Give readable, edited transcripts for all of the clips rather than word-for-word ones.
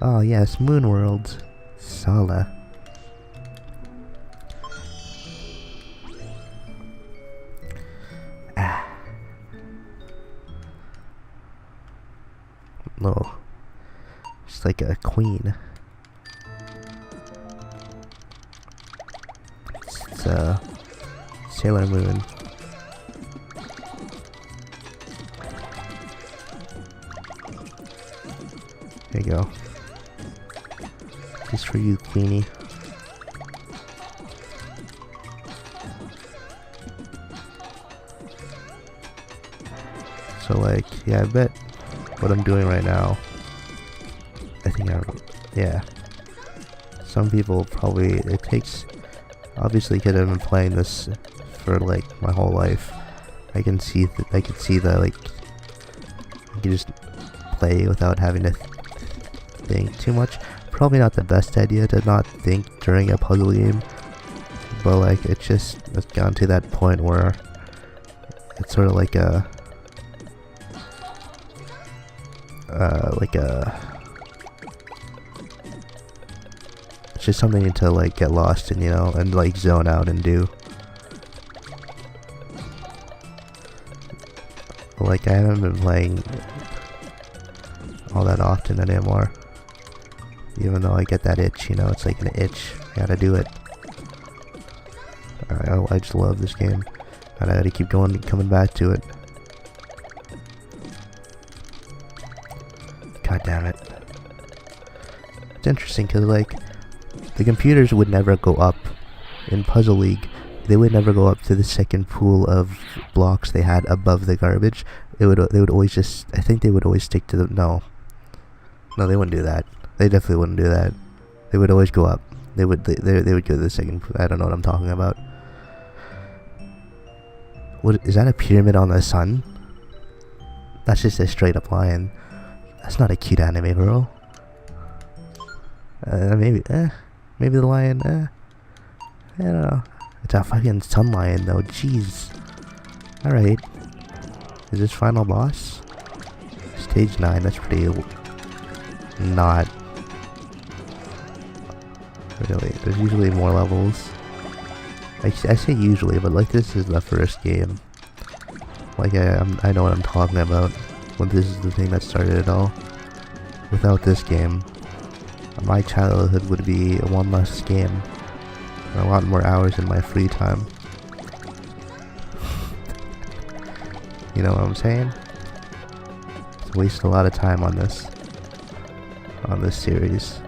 Oh yes, Moon World. Sala. Ah. No. Just like a queen. It's Sailor Moon. There you go. Just for you, Queenie. So like, yeah, I bet what I'm doing right now, I think yeah. Some people probably, it takes, obviously because I've been playing this for like my whole life, I can see that like, I can just play without having to think too much. Probably not the best idea to not think during a puzzle game, but like it's gone to that point where it's sort of like a it's just something to like get lost in, you know, and like zone out and do. Like I haven't been playing all that often anymore. Even though I get that itch, you know, it's like an itch. I gotta do it. I just love this game. And I gotta keep coming back to it. God damn it. It's interesting because, like, the computers would never go up in Puzzle League. They would never go up to the second pool of blocks they had above the garbage. They would always just, I think they would always stick to the, no, they wouldn't do that. They definitely wouldn't do that. They would always go up. They would go to the second, I don't know what I'm talking about. What, is that a pyramid on the sun? That's just a straight up lion. That's not a cute anime girl. Maybe the lion, I don't know. It's a fucking sun lion though, jeez. Alright. Is this final boss? Stage 9, that's pretty not really. There's usually more levels. I say usually, but like this is the first game. Like I know what I'm talking about. When this is the thing that started it all. Without this game, my childhood would be one less game. And a lot more hours in my free time. You know what I'm saying? It's wasted a lot of time on this series.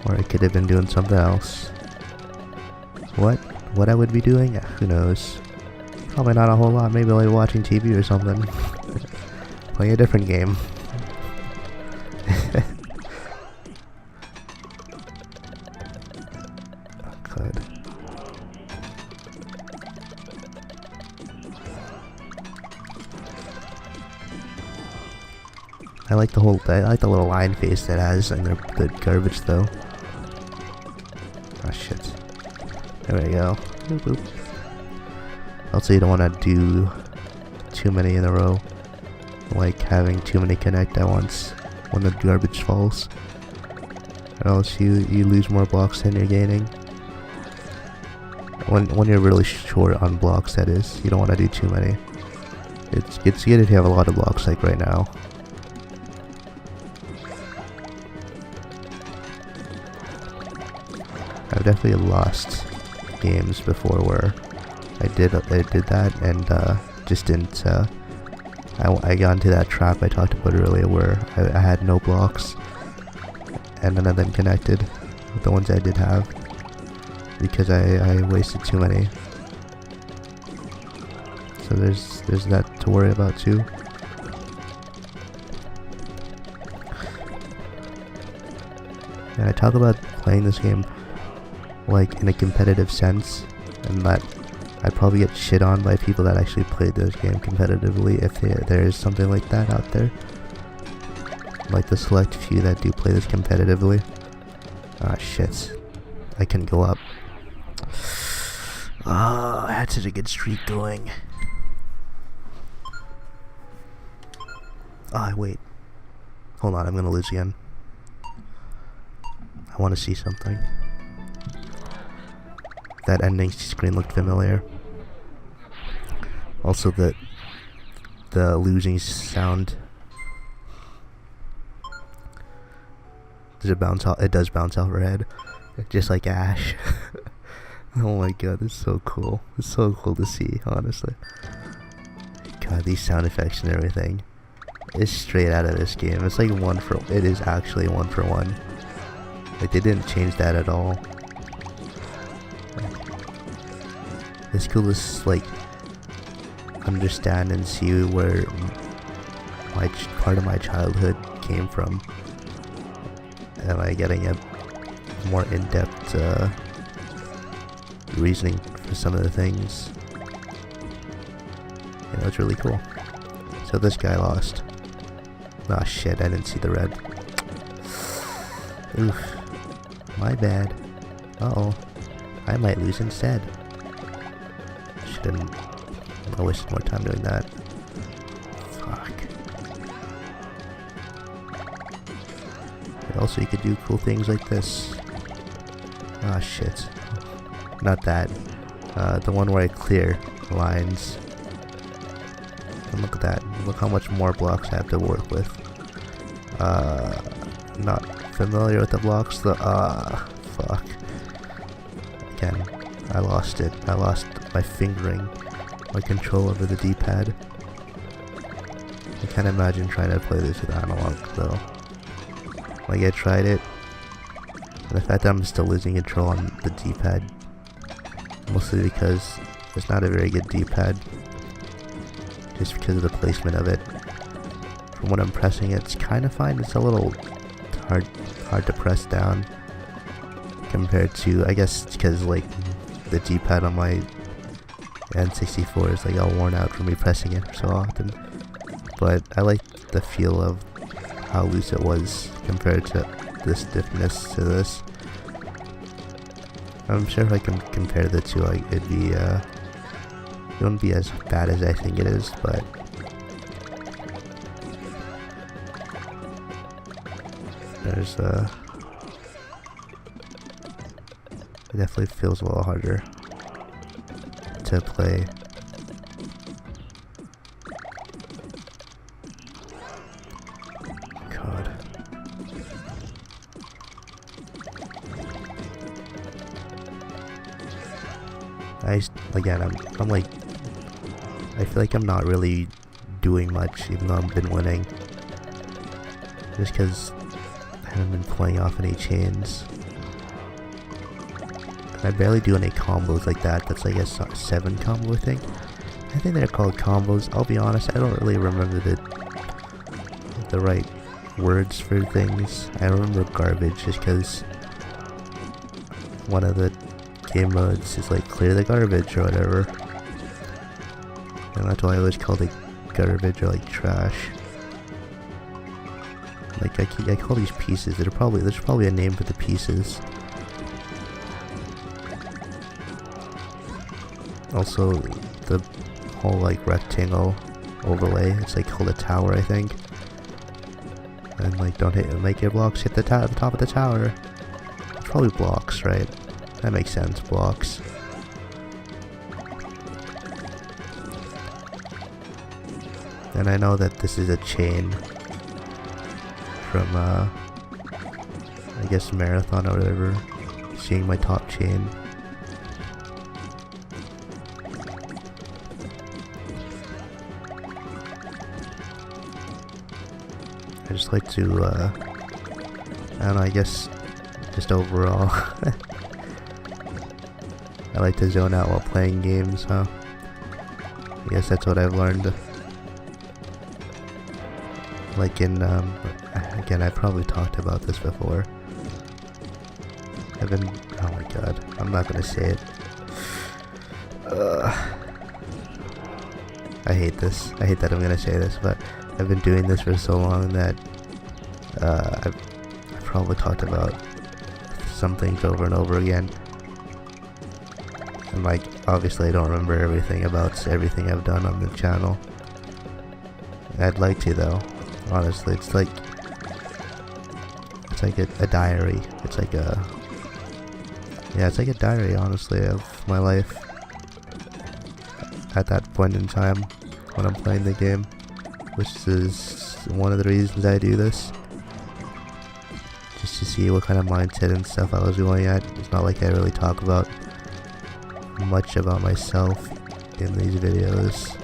Or I could have been doing something else. What I would be doing? Who knows? Probably not a whole lot. Maybe like watching TV or something. Playing a different game. Good. I like the little line face that has in the garbage though. Oh shit. There we go. Boop, boop. Also, you don't want to do too many in a row. Like having too many connect at once when the garbage falls. Or else you lose more blocks than you're gaining. When you're really short on blocks, that is. You don't want to do too many. It's good if you have a lot of blocks like right now. I've definitely lost games before where I did that and just didn't. I got into that trap I talked about earlier where I had no blocks, and none of them connected with the ones I did have because I wasted too many. So there's that to worry about too. And I talk about playing this game like in a competitive sense, and that I'd probably get shit on by people that actually played this game competitively if there is something like that out there. Like the select few that do play this competitively. Ah shit. I can go up. Oh, I had such a good streak going. Ah, wait. Hold on, I'm gonna lose again. I want to see something. That ending screen looked familiar. Also, the losing sound. Does it bounce out? It does bounce off her head, just like Ash. Oh my god, it's so cool. It's so cool to see, honestly. God, these sound effects and everything is straight out of this game. It's like it is actually 1-for-1. Like, they didn't change that at all. It's cool to like understand and see where part of my childhood came from, and like getting a more in-depth reasoning for some of the things. You know, it's really cool. So this guy lost. Ah, shit, I didn't see the red. Oof. My bad. Uh-oh. I might lose instead. Shouldn't I wasted more time doing that. Fuck. But also, you could do cool things like this. Ah, shit. Not that. The one where I clear lines. And look at that. Look how much more blocks I have to work with. Not familiar with the blocks. Fuck. Again, I lost it. I lost my fingering, my control over the D-pad. I can't imagine trying to play this with analog though. Like, I tried it, and the fact that I'm still losing control on the D-pad, mostly because it's not a very good D-pad, just because of the placement of it. From when I'm pressing it, it's kind of fine. It's a little hard to press down compared to, I guess, because like the D-pad on my N64 is like all worn out from me pressing it so often. But I like the feel of how loose it was compared to the stiffness to this. I'm sure if I can compare the two, it'd be it wouldn't be as bad as I think it is, but there's it definitely feels a little harder to play. God. I'm like, I feel like I'm not really doing much, even though I've been winning. Just because I haven't been playing off any chains. And I barely do any combos like that. That's like a 7 combo, I think. I think they're called combos. I'll be honest, I don't really remember the right words for things. I remember garbage just because one of the game modes is like clear the garbage or whatever. And that's why I always called it garbage or like trash. Like I call these pieces. There's probably a name for the pieces. Also, the whole like rectangle overlay, it's like called a tower, I think. And like, don't make your blocks hit the top of the tower. It's probably blocks, right? That makes sense, blocks. And I know that this is a chain from, I guess Marathon or whatever, seeing my top chain. I just like to, I don't know, I guess, just overall, I like to zone out while playing games, huh? I guess that's what I've learned. Like in, again, I probably talked about this before. Oh my god, I'm not gonna say it. I hate this. I hate that I'm gonna say this, but I've been doing this for so long that I've probably talked about some things over and over again. And like, obviously I don't remember everything about everything I've done on the channel. I'd like to though. honestly. It's like a diary. It's like a diary, honestly, of my life at that point in time when I'm playing the game, which is one of the reasons I do this, just to see what kind of mindset and stuff I was going at. It's not like I really talk about much about myself in these videos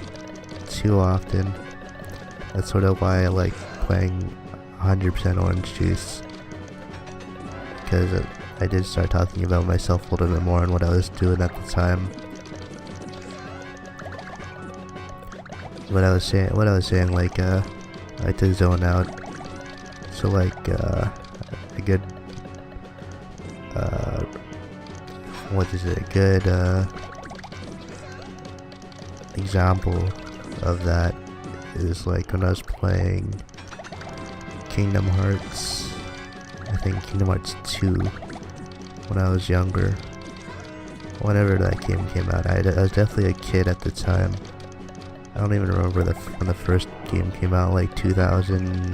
too often. That's sort of why I like playing 100% Orange Juice, because I did start talking about myself a little bit more and what I was doing at the time. What I was saying, like, I like to zone out. So like, a good, a good, example of that is like when I was playing Kingdom Hearts, I think Kingdom Hearts 2, when I was younger. Whenever that game came out, I was definitely a kid at the time. I don't even remember when the first game came out, like 2000,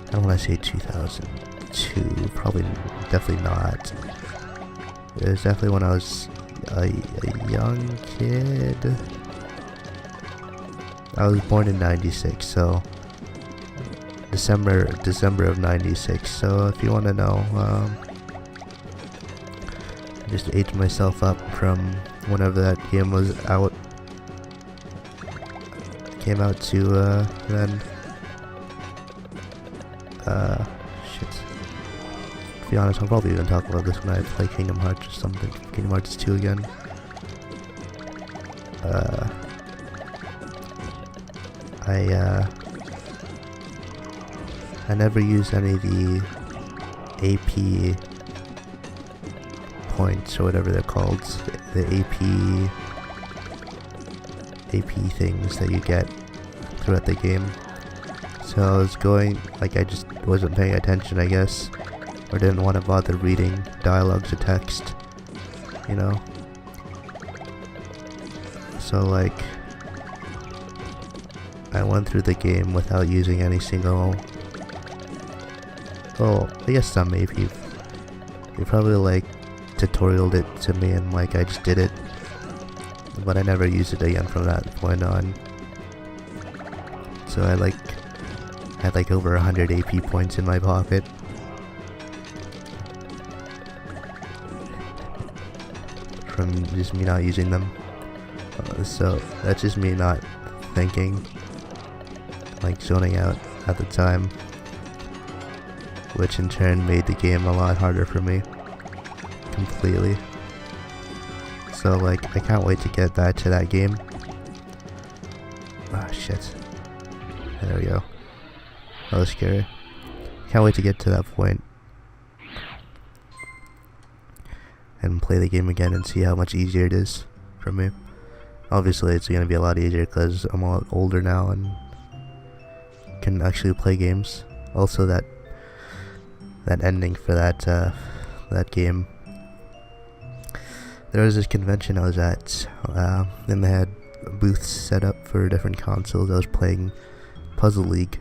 I don't want to say 2002, probably, definitely not. It was definitely when I was a young kid. I was born in 96, so December of 96, so if you want to know, I just aged myself up from whenever that game was out. Came out to, then, shit. To be honest, I'll probably even talk about this when I play Kingdom Hearts or something. Kingdom Hearts 2 again. I never used any of the AP points or whatever they're called. The AP things that you get throughout the game. So I was going, like, I just wasn't paying attention, I guess, or didn't want to bother reading dialogues or text, you know. So like, I went through the game without using any single, well, I guess some maybe. You probably like tutorialed it to me and like I just did it, but I never used it again from that point on. So I had like over 100 AP points in my pocket. From just me not using them. So that's just me not thinking, like zoning out at the time, which in turn made the game a lot harder for me. Completely. So like, I can't wait to get back to that game. Ah, shit. There we go. That was scary. Can't wait to get to that point and play the game again and see how much easier it is for me. Obviously it's gonna be a lot easier because I'm a lot older now and can actually play games. Also that ending for that game. There was this convention I was at, and they had booths set up for different consoles. I was playing Puzzle League.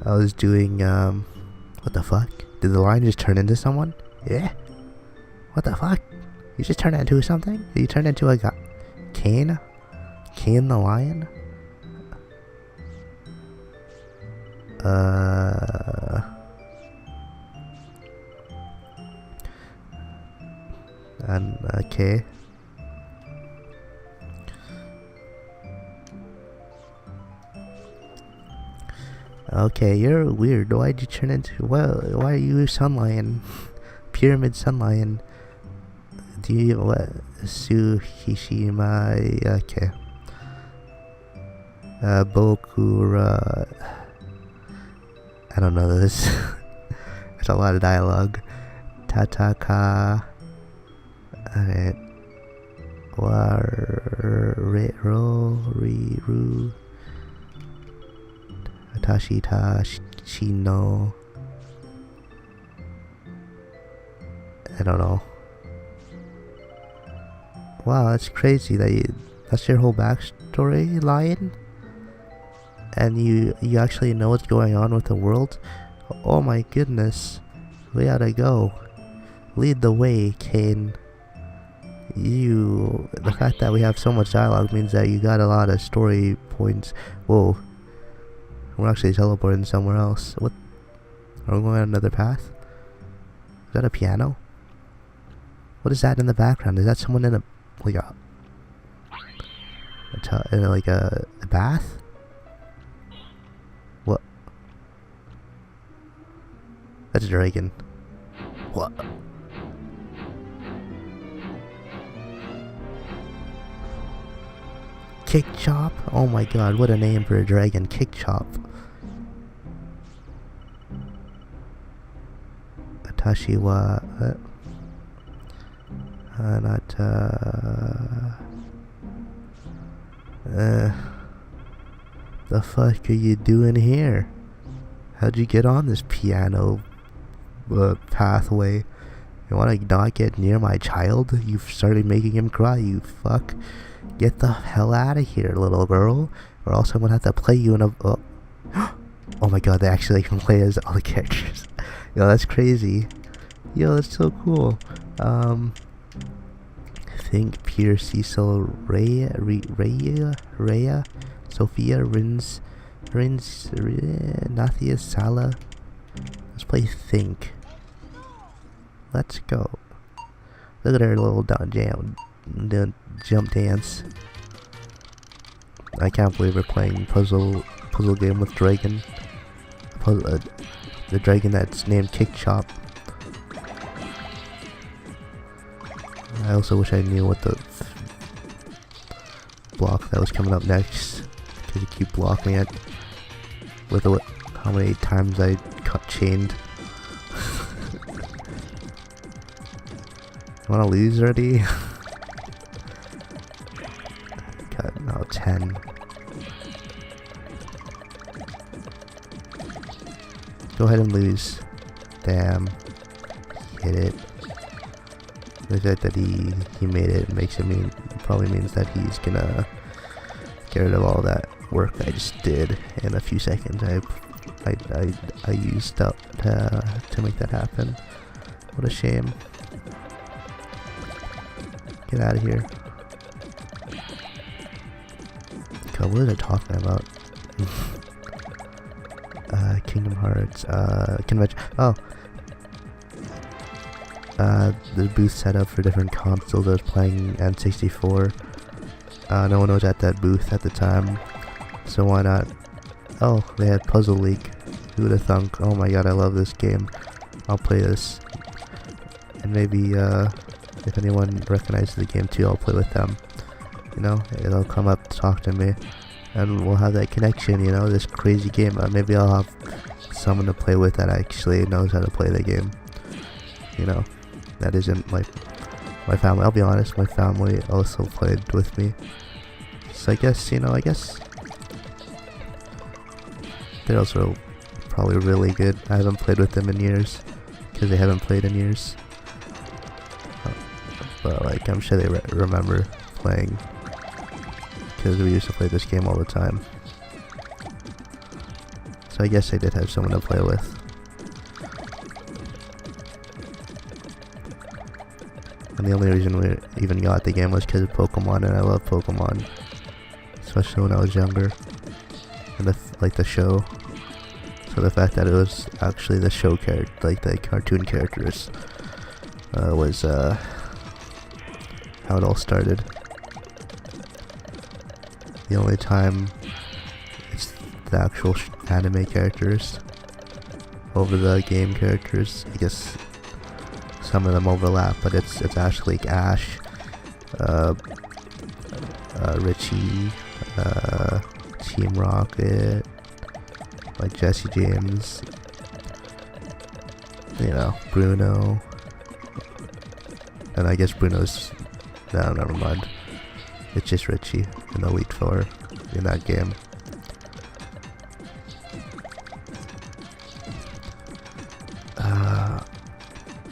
I was doing, what the fuck? Did the lion just turn into someone? Yeah? What the fuck? You just turned into something? You turned into a guy? Kane? Kane the lion? Okay. Okay, you're weird. Why'd you turn into, well, why are you Sun Lion? Pyramid Sun Lion. Do you, what? Suhishima, okay. Bokura. I don't know this. There's a lot of dialogue. Tataka. Alright. Riru. Tashita Shino. I don't know. Wow, that's crazy that that's your whole backstory, Lion? And you actually know what's going on with the world? Oh my goodness. We gotta go. Lead the way, Cain. The fact that we have so much dialogue means that you got a lot of story points. Whoa. We're actually teleporting somewhere else. What? Are we going on another path? Is that a piano? What is that in the background? Is that someone in a bath? What? That's a dragon. What? Kick Chop? Oh my god, what a name for a dragon. Kick Chop. Atashi wa... the fuck are you doing here? How'd you get on this piano pathway? You wanna not get near my child? You've started making him cry, you fuck. Get the hell out of here, little girl, or else I'm gonna have to play you in a... oh my god, they actually can play as all the characters. Yo, that's crazy. Yo, that's so cool. I think Peter, Cecil, Rhea, Sophia, Rins, Nathia, Sala. Let's play Think. Let's go. Look at her little jump dance. I can't believe we're playing puzzle game with dragon. The dragon that's named Kick Chop. I also wish I knew what the block that was coming up next, because you keep blocking it with how many times I got chained. Wanna lose already? God, no, 10. Go ahead and lose. Damn. Hit it. The fact that he made it makes it probably means that he's gonna get rid of all that work I just did in a few seconds. I used up to make that happen. What a shame. Get out of here. God, what was I talking about? Kingdom Hearts, convention. Oh. The booth set up for different consoles. I was playing N64. No one was at that booth at the time, so why not? Oh, they had Puzzle League. Who would have thunk? Oh my god, I love this game. I'll play this. And maybe, if anyone recognizes the game too, I'll play with them. You know, they'll come up to talk to me, and we'll have that connection, you know, this crazy game. Maybe I'll have someone to play with that actually knows how to play the game. You know, that isn't my family. I'll be honest, my family also played with me. So I guess, you know, they're also probably really good. I haven't played with them in years, because they haven't played in years. But like, I'm sure they remember playing, because we used to play this game all the time. So I guess I did have someone to play with. And the only reason we even got the game was because of Pokemon, and I love Pokemon, especially when I was younger. And the show. So the fact that it was actually the show character, like the cartoon characters, was how it all started. The only time it's the actual anime characters over the game characters. I guess some of them overlap, but it's actually like Ash, Richie, Team Rocket, like Jesse James, you know, Bruno, and I guess Bruno's, no, never mind. It's just Richie in Elite Four in that game.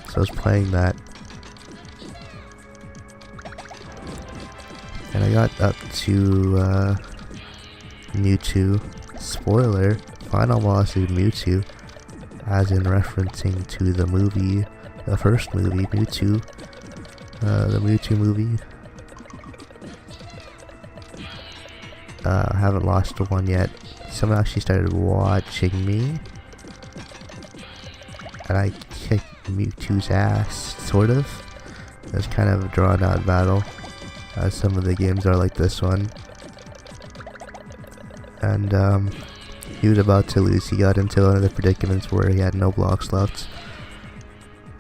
So I was playing that, and I got up to Mewtwo, spoiler, final boss is Mewtwo, as in referencing to the movie, the first movie, Mewtwo, the Mewtwo movie. I haven't lost one yet. Someone actually started watching me, and I kicked Mewtwo's ass, sort of. It was kind of a drawn out battle, as some of the games are like this one. And he was about to lose. He got into one of the predicaments where he had no blocks left.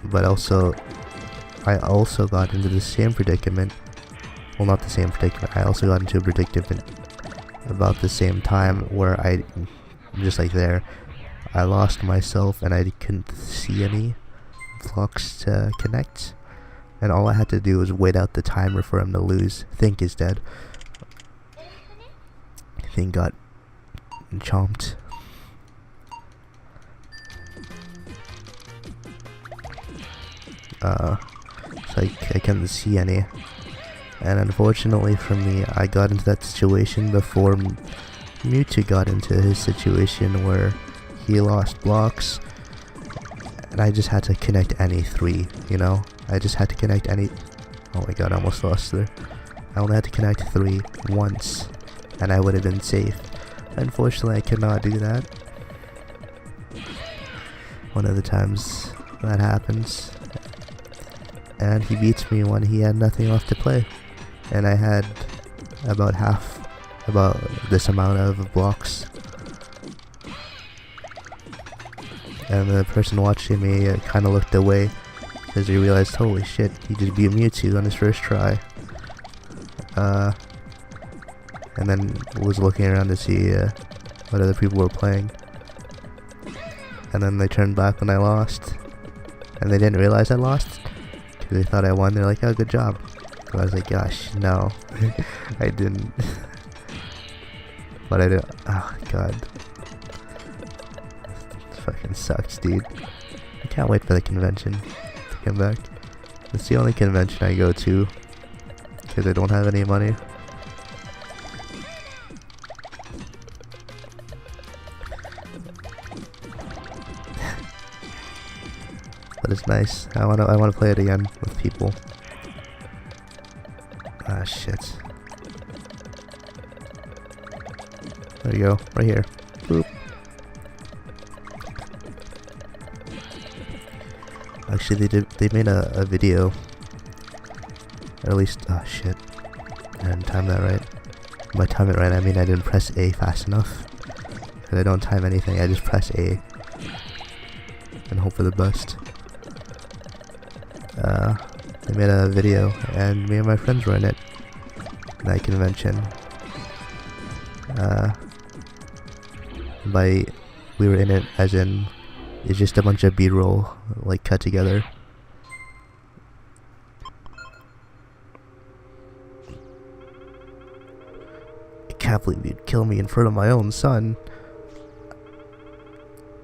But also, I also got into the same predicament. Well, not the same predicament. I also got into a predicament about the same time where I, just like there, I lost myself and I couldn't see any blocks to connect. And all I had to do was wait out the timer for him to lose. Think is dead. Thing got chomped. So I couldn't see any. And unfortunately for me, I got into that situation before Mewtwo got into his situation where he lost blocks. And I just had to connect any three, you know? I just had to connect any... Oh my god, I almost lost there. I only had to connect three once, and I would have been safe. Unfortunately, I could not do that. One of the times that happens. And he beats me when he had nothing left to play. And I had about this amount of blocks. And the person watching me kind of looked away, because he realized, holy shit, he just beat Mewtwo on his first try. And then was looking around to see what other people were playing. And then they turned back when I lost. And they didn't realize I lost, because they thought I won. They're like, oh, good job. So I was like, gosh, no. I didn't. But I did. Oh, god. This fucking sucks, dude. I can't wait for the convention to come back. It's the only convention I go to, because I don't have any money. But it's nice. I wanna play it again with people. Ah, shit. There you go, right here. Boop. Actually, they made a video. Or at least, oh shit. I didn't time that right. By time it right, I mean I didn't press A fast enough. Because I don't time anything, I just press A. And hope for the best. They made a video, and me and my friends were in it. That convention. We were in it as in, it's just a bunch of B-roll, like, cut together. I can't believe you'd kill me in front of my own son.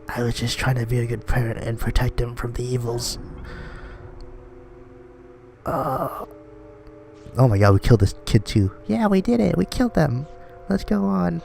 I was just trying to be a good parent and protect him from the evils. Oh my god, we killed this kid too. Yeah, we did it. We killed them. Let's go on.